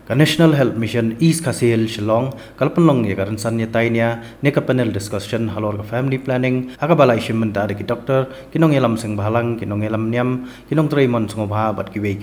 Ka National Health Mission East Kasil Shillong kalpanlong ye karan san ye tainya ne ka panel discussion halor ka family planning aga balai shimman ta ki doctor kinong elam sing balang kinong elam nyam kinong traimon sungobha bat ki we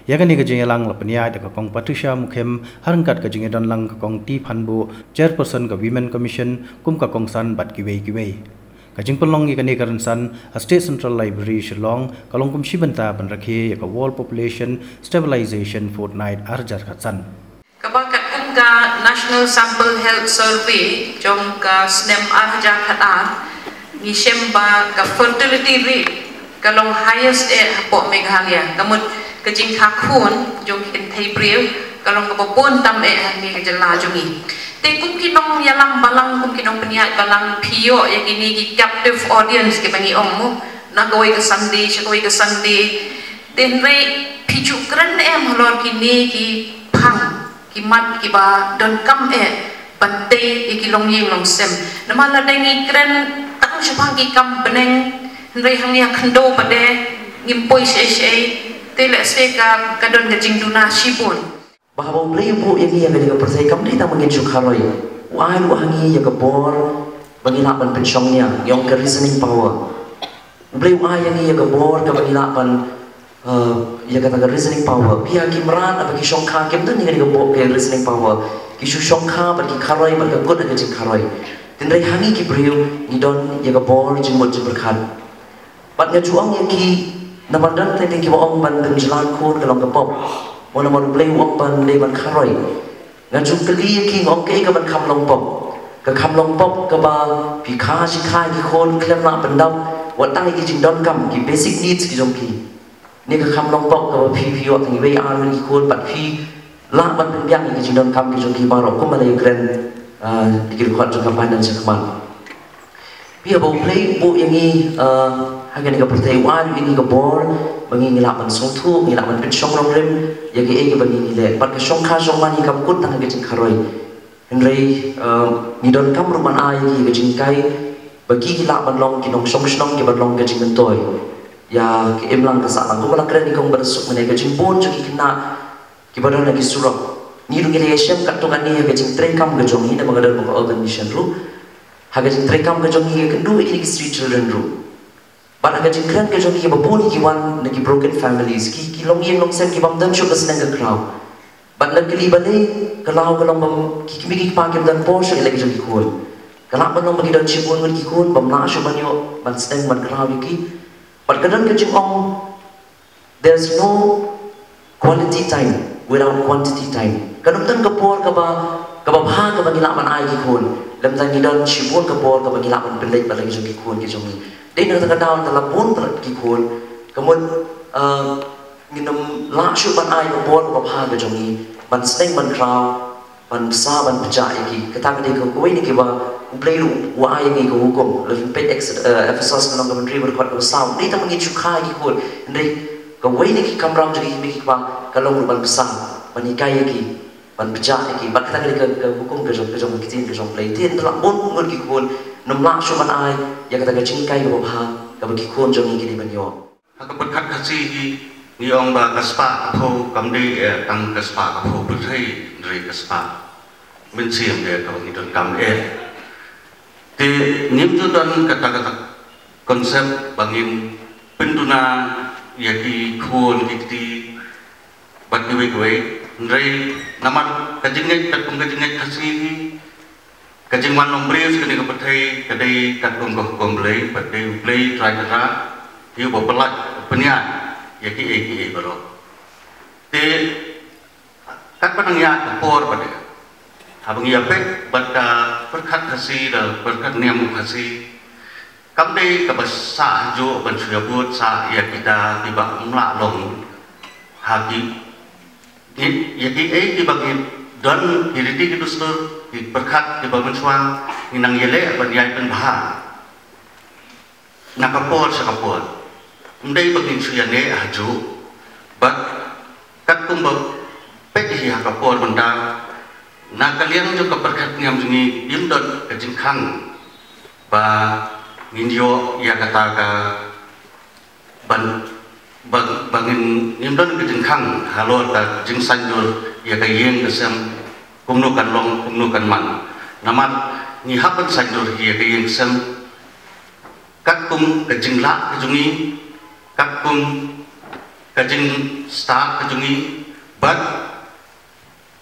ya ka ni ka jingelang lapania ta ka kong Patricia Mukhem harangkat ka jingedon lang ka kong T Phanbu chairperson ka Women Commission kum ka kong san bat ki we Kajing pelong ikan karan san State Central Library Shillong kalong kum shibanta ban rakhe ka World Population Stabilization Fortnight arjar khatsan. Kabakat kum ka National Sample Health Survey jong ka SNEM arjar khatar ni shemba ka fertility rate kalong highest hapo Meghalaya kamut kajing khakun jong inthai priu kalong ka popon tam ni ka jala jongi. Te kum kinong yalang balang kum kinong peniat balang pio yang ini ki captive audience ke bangi ommu na gawai ke Sunday ten re piju kran halor kini ki phang ki mat ki ba don kam bante ki long yeng long sem namala dengi kran tang shapang ki kam beneng re hang ya khando pade ngimpoi she te le se ka kadon ga jingduna shibun bahawa beliau bu yang ia ketika percaya kami tak mungkin cukai, wahai wahangi yang kebor pengilapan pensiongnya, yang ke reasoning power. Beliau wahai yang ia kebor ke pengilapan, ia kata ke reasoning power. Pihak kimran apa kisongkha kim tu ni kebor ke reasoning power. Kisongkha bagi karoi bagi god bagi karoi. Tindai hangi ki beliau ni don ia kebor jemut berkat. Batnya juang yang ki namandan tadi ki waong ban penjelan kun kalau kebor. Mana mana beli uang ban leban karoi, ngaju keli ki ngongke ke ban kam longpop, ke kam longpop ke ba pika si kai ki kon klem nak pendam, watai ki jindon kam ki basic needs ki jomki, ni ke kam longpop ke ba pi wak tangi wei an ki kon bat pi la ban penbiang ki jindon kam ki jomki barok ko malay grand dikir kuat jom kampanye dan sekaman. Pia bau play bu yang ni hagen ka pertai wan ini ka bor bangi ngilapan songtu ngilapan pensong rongrem ya ke bangi nile pat ka songkha songmani kam kut tang gejing kharoi henrei nidon kam ruman ai ki gejing kai bagi ngilapan long kinong song ki ban long gejing mentoy ya ke emlang ka sa lang ko mala kren ikong bersuk mene gejing bon joki kena ki badon lagi surok ni ru ngile syam kat tongan ni gejing train kam gejong ni na magadar ko organization ru hagejing train kam gejong ni kendu ini street children ru But agak jengkran ke joki babuni ki wan nagi broken families ki long yen long sen ki bam dan syuk senang ke crowd. But lagi libane kalau bam ki kimi pa kem dan po syuk lagi joki kun. Kalau ban long bagi dan cipun ngan ki kun bam la syuk ban yo ban senang ban crowd ki. But kadang ke jeng ong there's no quality time without quantity time. Kadang tan ke por ka ba ha ka bagi laman ai ki kun. Lam tan ni dan cipun ke por ka bagi laman pelek ba lagi joki kun ki joki. Dia nak terkadang dalam pun terkikun, kemudian minum langsung ban air berbuat berbahagia jongi, ban seneng ban kau, ban sah ban pecah iki. Ketang dia kau ini kiba, beliau wahai ini kau hukum, lebih pet Ephesus dalam kementeri berkuat bersama. Dia tak mungkin cukai ikut. Jadi kau ini kamram jadi kiba kalau ban besar, ban ikai iki, ban pecah iki. Ban ketang dia ke hukum ke jong kitin ke jong play. Dia dalam pun ngut ikut. Nomlak cuman ai yang kata gacing kai ke bawah ke bagi kon jong ini banyo. Aku berkat kasih ni orang ba kaspa atau kamdi tang kaspa atau berhai dari kaspa mensiam dia kalau ni don kam Te nim tu don kata-kata konsep bangin penduna yaki kon dikti bagi we dari nama kajingai tak kajingai kasih Kajing man nombres kini kepercayai kadai kat kong belai kadai belai try kata dia berpelat peniat ya ki baru te kat panangnya kepor pada abang ia pek bata berkat kasih dan berkat niam kasih kamdai kabasa jo ban syabut sa ya kita tiba mula long hagi ya ki bagi dan iriti itu setor berkat di bawah suang inang yele berjaya penbah nakapor sakapor mendai bagi suyane aju bat kat kumba peki hakapor benda nakalian juga berkat ngam jungi yundon kejingkang ba ngindio ya kata ka ban bangin yundon kejingkang halor ka jingsanjur ya ka yeng kesem kumnukan long kumnukan man namat ni hapan sanjur ya ka yeng sem kakum kejingla kejungi kakum kejing start kejungi but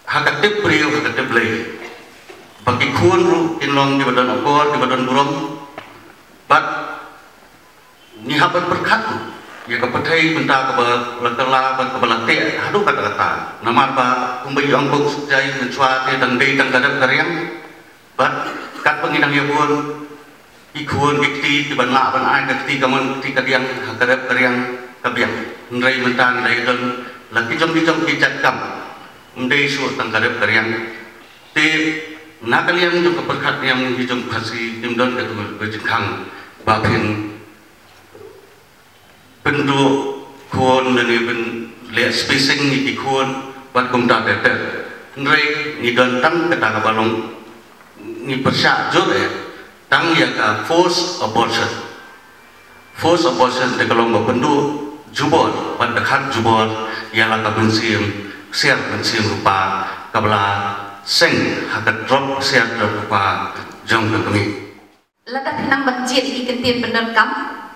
hakatip priyo hakatip lay bagi kuan ru inlong di badan okor di badan burung but ni hapan berkatu ya kepatai benda kebala kebala te hadu kata namar ba kumbai angkong sujai mencuat dan dei dan kadap karyang but kat penginang ya kuan ikuan gikti di banla ban ai gikti kaman gikti kadiang kadap karyang kabiang ndai mentang dai don lagi jom kicat kam ndai su tang kadap karyang te nakaliang jom keperkat yang hijau pasi dimdon ke berjengkang bapin bendu kuon dan ben le spacing ni kuon bat kum ta better ndrei ni don tang ke ta balong ni persya jo tang ya ka force abortion de kalong bendu jubor bat dekat jubor ya la ka bensim siap bensim rupa kabla seng hakat drop siap rupa jong ke kami lada pinang banjir ikentin bener kam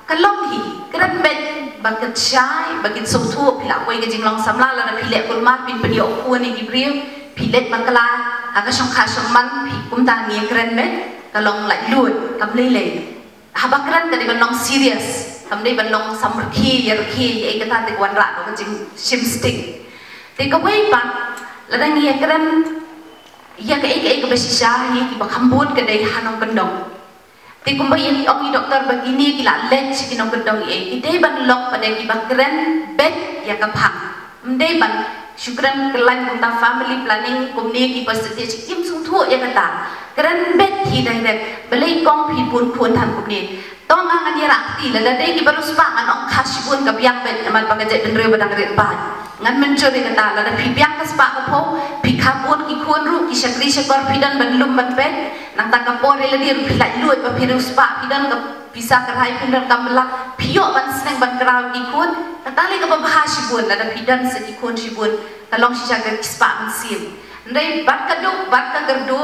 kalong hi keren bet baget syai baget sotu pila koi ke jinglong samla la pilek kulmat pin pediok kuan ni gibriu pilek bakala aga songkha songman pi kumta ni keren bet kalong lai lut kam lele haba keren tadi banong serious kam dei banong samrki yarki ye kata te kwan ra no jing shim stick te ka wei pa la dang ye keren ya ke ke besisah hi ki bakhambut ke dei hanong kendong ti kumbai yang ongi doktor begini kila lens kinong gedong ide ban lok pada ki bakren bet ya kaphang mde ban syukran kelan kunta family planning kumni ki positif kim sung thu ya kata keren bet hi direct belai kong phi pun pun tham kumni tong angan ya rakti la dai ki baru spa an ong khashibun ka biang bet amal bagajet den re badang ret ban ngan mencuri kata la da phi biang ka spa ka pho phi khabun ki khun ru ki sakri sakor pidan ban lum ban bet nang taka pore la dir phi lai luat pa phi spa pidan ka bisa kerai pidan kamla phio ban sneng ban kraw ki khun katali ka bahasibun la da pidan se ki khun sibun kalong si jaga spa ban sim ndai bat ka duk bat ka gerdu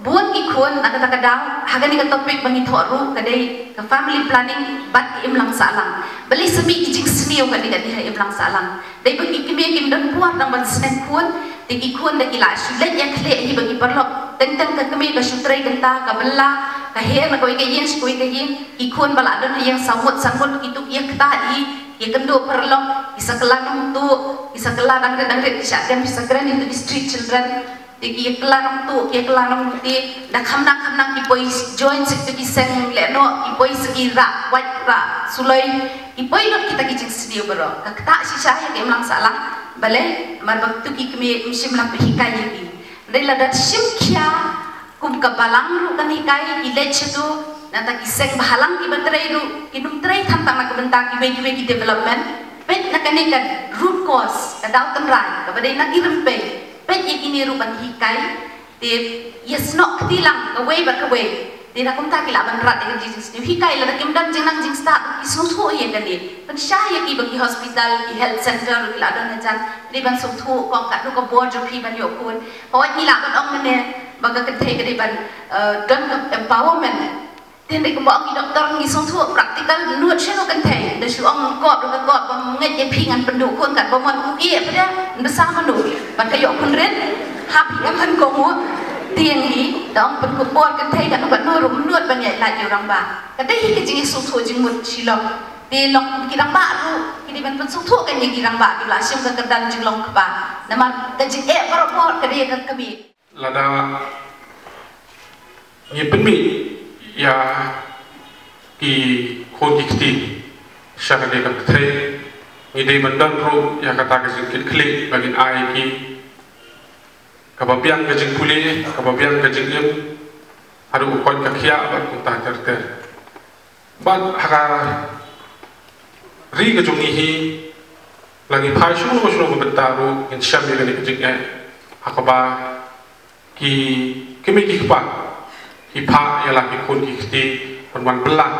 buat ki khun nak kata kadang haga ni ka topik bangi thoru kadai ka family planning bat ki imlang salang beli semi ki jing sniu ka diga di imlang salang dai bagi ki me kim dan puat nang ban sneng khun tiki khun da kila sulet yang khle hi bagi perlok tentang ka kami ka sutrai genta ka bella ka her na koi ka yin koi ka yin ki khun bala don yang samut samut kitu ya kta i ya kendo perlok isa kelan tu isa kelan dang kisah dan bisa keren itu di street children tiki kelan tu ke kelan ti da khamna ki poi join sekte ki seng le no ki poi segi ra white ra sulai ki poi lot kita ki jing sedio bero ka kta si saya ke mlang salang bale mar baktu ki kami msim lang hikai lagi rela dat simkya kum kabalang ru kan hikai ile chetu nata ki seng bahalang ki batrai ru kinum trai thamta na kabenta ki begi development pet na kanika root cause ka daw tamrai ka badai na girempe pet yakini ru ban hikai te yes no ktilang ka way bar ka way te na kum ta ki laban rat dengan jesus ni hikai la kim dan jeng nang jing start ki suthu ye kan ni pan syah ki bagi hospital ki health center ki la don jan ni ban suthu kong ka ru ka board jo phi ban yo kun hoi ni la ban ong ne baga ka the ka ban don empowerment ten dei kumba ki doktor ngi suthu practical nuat cheno kan the de su ong ko ru ka ko ba ngai ye phi ngan pendu kun kan ba mon ku ki pada besar manu ban ka yo kun ren hap yang kan ko mu tiang hi dong pen ku por kan thai kan ban no rum nuat ban ye la yu rang ba ka dei hi ki jing su thu jing mut chilo de long ki rang ba ru ki di ban pen su thu kan ye ki rang ba ki la sim ka dan jing long ka ba nama ka jing e par por ka dei ka kami lada ye penmi ya ki khon ki kti syakade ka thai ni dei ban dan ro ya kata ka jing klik bagin ai ki kababiang ke jing puli kababiang ke jing im adu ukon ka khia ba ku ta ter ban haka ri ke jong hi lagi phai shu no shu no bentaru in syam ni ke jing hakaba ki kimi ki pa ki pha ya la ki kun ki kti pan belah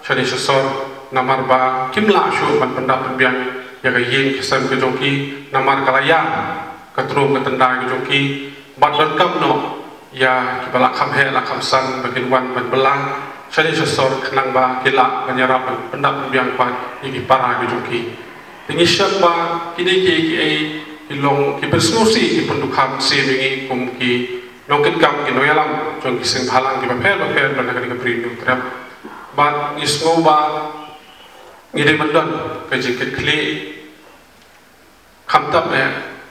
chane sor namar ba kimla shu ban panda biang ya ka yin kisam ke jong ki namar kalaya katrum katandai joki bat berkam no ya kibala khamhe la khamsan bakin wan ban belang shani sor khnang ba kila banyarap pendap biang pat iki para joki tingi syamba kini ki ilong ki persnusi ki pendukam singi kum ki nongkin kam ki noyalam jong ki sing halang ki bapel banakan ki premium trap bat ismo ba ngide mandon ka jikit kli khamtap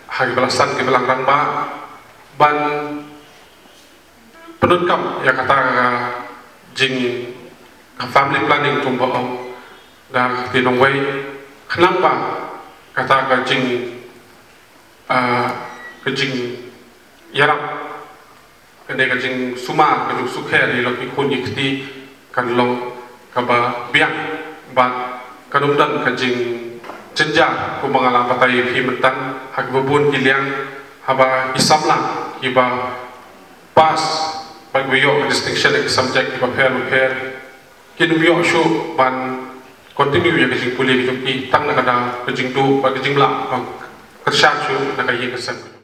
hari balasan ki belang rang ba ban penukam ya kata jing family planning tumba om da tinong way kenapa kata kajing yarap kene kajing suma kajing sukhe ni lo ikun ikti kan lo kaba biang bat kanumdan kajing cenja ku mangala patai himentan hak bubun kiliang haba isamla kiba pas bagyo distinction ke subject kiba pair kinumyo shu ban continue ya kajing pulih joki tang nakada kajing tu kajing la kerja chu nakaya kesan